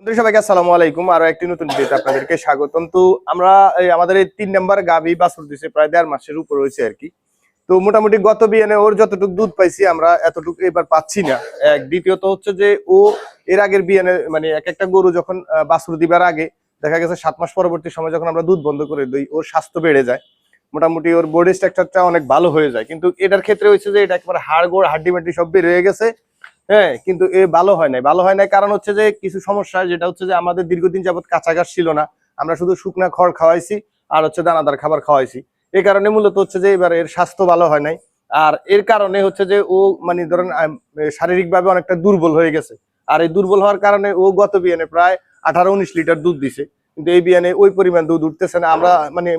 সবাইকে আসসালামু আলাইকুম। আরো একটি নতুন ভিডিওতে আপনাদেরকে স্বাগতম। তো আমরা আমাদের এই 3 নাম্বার গাভী বাছুর দিছে প্রায় 1.5 মাসের উপর হয়েছে আর কি। তো মোটামুটি গত বিয়ানে ওর যতটুকু দুধ পাইছি আমরা এতটুকু এবার পাচ্ছি না। দ্বিতীয়ত হচ্ছে যে ও এর আগের বিয়ানে মানে একটা গরু যখন বাছুর দিবার আগে দেখা গেছে 7 মাস পরবর্তী সময় যখন আমরা দুধ বন্ধ করে দিই ওর স্বাস্থ্য বেড়ে যায়, মোটামুটি ওর বডি স্ট্রাকচারটা অনেক ভালো হয়ে যায়। কিন্তু এটার ক্ষেত্রে হচ্ছে যে এটা একেবারে হাড় গোড় হাড্ডি মাড্ডি সব বের হয়ে গেছে। হ্যাঁ, কিন্তু এ ভালো হয় নাই কারণ হচ্ছে যে কিছু সমস্যা, যেটা হচ্ছে যে আমাদের দীর্ঘদিন যাবত কাঁচা ঘাস ছিল না, আমরা শুধু শুকনা খড় খাওয়াইছি আর হচ্ছে দানাদার খাবার খাওয়াইছি। এই কারণে মূলত হচ্ছে যে এবার এর স্বাস্থ্য ভালো হয় নাই। আর এর কারণে হচ্ছে যে ও মানে ধরেন শারীরিকভাবে অনেকটা দুর্বল হয়ে গেছে। আর এই দুর্বল হওয়ার কারণে ও গত বিয়ানে প্রায় 18-19 লিটার দুধ দিছে, কিন্তু এই বিয়ানে ওই পরিমাণ দুধ উঠতেছে না। আমরা মানে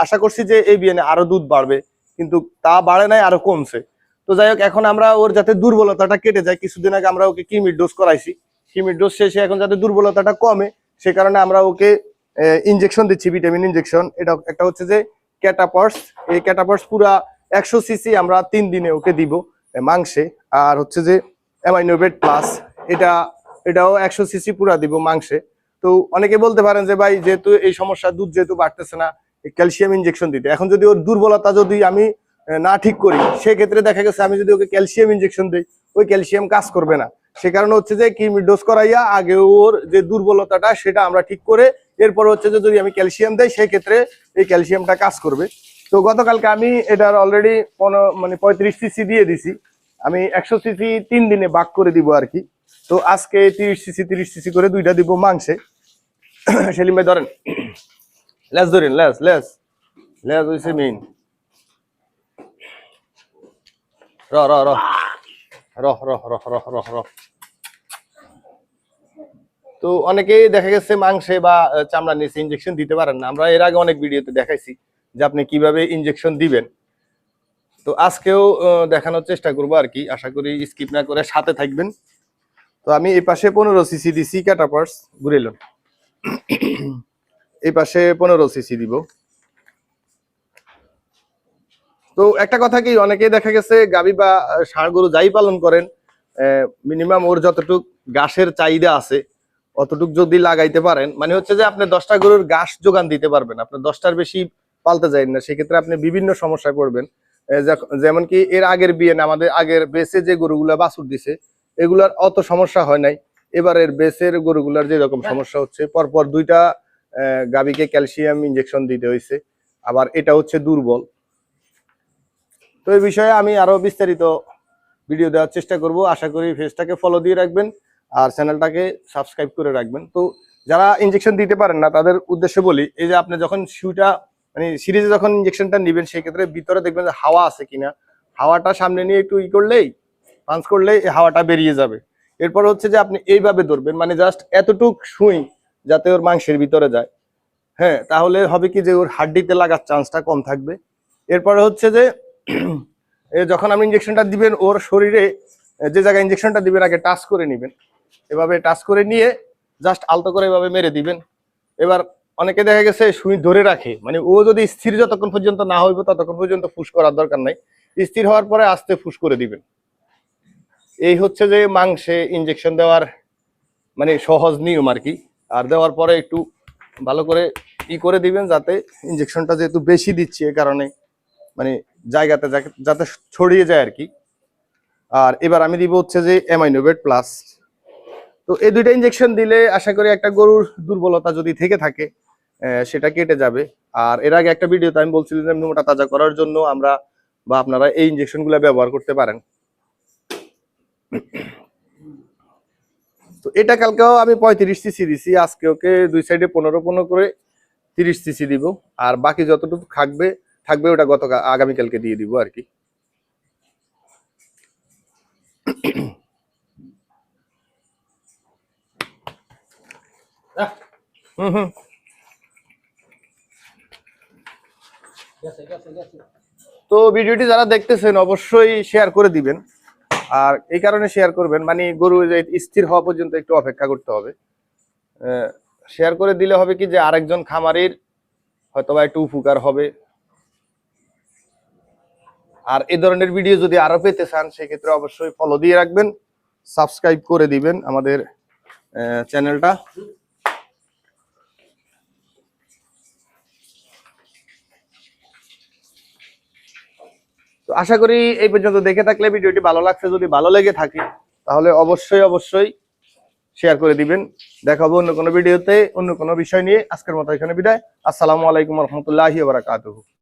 আশা করছি যে এই বিয়ানে আরো দুধ বাড়বে, কিন্তু তা বাড়ে নাই, আরো কমছে। তো যাই হোক, এখন আমরা ওর যাতে দুর্বলতাটা কেটে যায়, কিছুদিন আগে আমরা ওকে কিমির ডোজ করাইছি, কিমির ডোজ শেষে এখন যাতে দুর্বলতাটা কমে সে কারণে আমরা ওকে ইনজেকশন দিচ্ছি, ভিটামিন ইনজেকশন। এটা একটা হচ্ছে যে ক্যাটাপস। এই ক্যাটাপস পুরা 100 সিসি আমরা 3 দিনে ওকে দিব মাংসে। আর হচ্ছে যে অ্যামাইনোভেট প্লাস এটাও 100 সিসি পুরা দিব মাংসে। তো অনেকে বলতে পারেন যে ভাই, যেহেতু এই সমস্যা দুধ যেহেতু বাড়তেছে না, ক্যালসিয়াম ইনজেকশন দিতে। এখন যদি ওর দুর্বলতা যদি আমি না ঠিক করি, সেক্ষেত্রে দেখা গেছে আমি যদি ওকে ক্যালসিয়াম ইনজেকশন দিই, ওই ক্যালসিয়াম কাজ করবে না। সে কারণে হচ্ছে যে কিমি ডোজ করাইয়া আগে ওর যে দুর্বলতাটা সেটা আমরা ঠিক করে এরপর হচ্ছে যে যদি আমি ক্যালসিয়াম দেই সেক্ষেত্রে এই ক্যালসিয়ামটা কাজ করবে। তো গতকালকে আমি এটার অলরেডি 35 সিসি দিয়ে দিছি। আমি 100 সিসি 3 দিনে ভাগ করে দিব আর কি। তো আজকে 30 সিসি করে দুইটা দিব মাংসে। সেলিম ভাই ধরেন, লেস ধরেন, লেস লেস লেস হইছে মেইন। র র র রহ রহ রহ রহ রহ রহ। তো অনেকেই দেখা গেছে মাংসে বা চামড়া নিচে ইনজেকশন দিতে পারেন না। আমরা এর আগে অনেক ভিডিওতে দেখাইছি যে আপনি কিভাবে ইনজেকশন দিবেন। তো আজকেও দেখানোর চেষ্টা করবো আর কি। আশা করি স্কিপ না করে সাথে থাকবেন। তো আমি এই পাশে 15 সিসি দিছি ক্যাটাপার্স, ঘুরে এলাম। এই পাশে 15 সিসি দিব। তো একটা কথা কি, অনেকেই দেখা গেছে গাভী বা ষাঁড় গরু যাই পালন করেন, মিনিমাম ওর যতটুক ঘাসের চাহিদা আছে অতটুক যদি লাগাইতে পারেন, মানে হচ্ছে যে আপনি 10টা গরুর ঘাস যোগান দিতে পারবেন, আপনি 10টার বেশি পালতে যাবেন না, সেক্ষেত্রে আপনি বিভিন্ন সমস্যায় পড়বেন। যেমন কি এর আগের বিয়েন আমাদের আগের বেসে যে গরুগুলা বাছুর দিছে এগুলার অত সমস্যা হয় নাই। এবারের বেসের গরুগুলার যেরকম সমস্যা হচ্ছে, পরপর 2টা গাভীকে ক্যালসিয়াম ইনজেকশন দিতে হয়েছে, আবার এটা হচ্ছে দুর্বল। তো এই বিষয়ে আমি আরো বিস্তারিত ভিডিও দেওয়ার চেষ্টা করব। আশা করি পেজটাকে ফলো দিয়ে রাখবেন আর চ্যানেলটাকে সাবস্ক্রাইব করে রাখবেন। তো যারা ইনজেকশন দিতে পারেন না তাদের উদ্দেশ্যে বলি, এই যে আপনি যখন শুটা মানে সিরিজে যখন ইনজেকশনটা নেবেন সেক্ষেত্রে ভিতরে দেখবেন যে হাওয়া আছে কিনা, হাওয়াটা সামনে নিয়ে একটু করলেই পাঞ্চ করলেই এই হাওয়াটা বেরিয়ে যাবে। এরপর হচ্ছে যে আপনি এইভাবে ধরবেন, মানে জাস্ট এতটুক সুই যাতে ওর মাংসের ভিতরে যায়। হ্যাঁ, তাহলে হবে কি যে ওর হাড্ডিতে লাগার চান্সটা কম থাকবে। এরপরে হচ্ছে যে যখন আপনি ইনজেকশনটা দিবেন ওর শরীরে যে জায়গায় ইনজেকশনটা দিবেন আগে টাচ করে নেবেন, এভাবে টাচ করে নিয়ে জাস্ট আলতো করে এভাবে মেরে দিবেন। এবার অনেকে দেখা গেছে সুই ধরে রাখে, মানে ও যদি স্থির যতক্ষণ পর্যন্ত না হইব ততক্ষণ পর্যন্ত ফুস করার দরকার নাই, স্থির হওয়ার পরে আস্তে ফুস করে দিবেন। এই হচ্ছে যে মাংসে ইনজেকশন দেওয়ার মানে সহজ নিয়ম আর কি। আর দেওয়ার পরে একটু ভালো করে করে দিবেন, যাতে ইনজেকশনটা যেহেতু বেশি দিচ্ছি এ কারণে মানে জায়গাতে যাতে ছড়িয়ে যায় আর কি। আর এবার আমি দিব হচ্ছে যে অ্যামাইনোভেট প্লাস। তো এই 2টা ইনজেকশন দিলে আশা করি একটা গরুর দুর্বলতা যদি থেকে থাকে সেটা কেটে যাবে। আর এর আগে একটা ভিডিওতে আমি বলছিলাম যে মোটা তাজা করার জন্য আমরা বা আপনারা এই ইনজেকশনগুলো ব্যবহার করতে পারেন। তো এটা কালকেও আমি 35 সিসি দিছি, আজকে ওকে 2 সাইডে 15 করে 30 সিসি দিব। আর বাকি যতটুকু থাকবে ওটা আগামীকালকে দিয়ে দিব আর কি। তো ভিডিওটি যারা দেখতেছেন অবশ্যই শেয়ার করে দিবেন। আর এই কারণে শেয়ার করবেন, মানে গরু স্থির হওয়া পর্যন্ত একটু অপেক্ষা করতে হবে। শেয়ার করে দিলে হবে কি যে আরেকজন খামারির হয়তোবা একটু উপকার হবে। আর এই ধরনের ভিডিও যদি আরো পেতে চান সেক্ষেত্রে অবশ্যই ফলো দিয়ে রাখবেন, সাবস্ক্রাইব করে দিবেন আমাদের চ্যানেলটা। তো আশা করি এই পর্যন্ত দেখে থাকলে ভিডিওটি ভালো লাগছে, যদি ভালো লেগে থাকে তাহলে অবশ্যই শেয়ার করে দিবেন। দেখাবো অন্য কোনো ভিডিওতে অন্য কোনো বিষয় নিয়ে। আজকের মতো এখানে বিদায়। আসসালামু আলাইকুম রহমতুল্লাহি ওয়া বারাকাতুহু।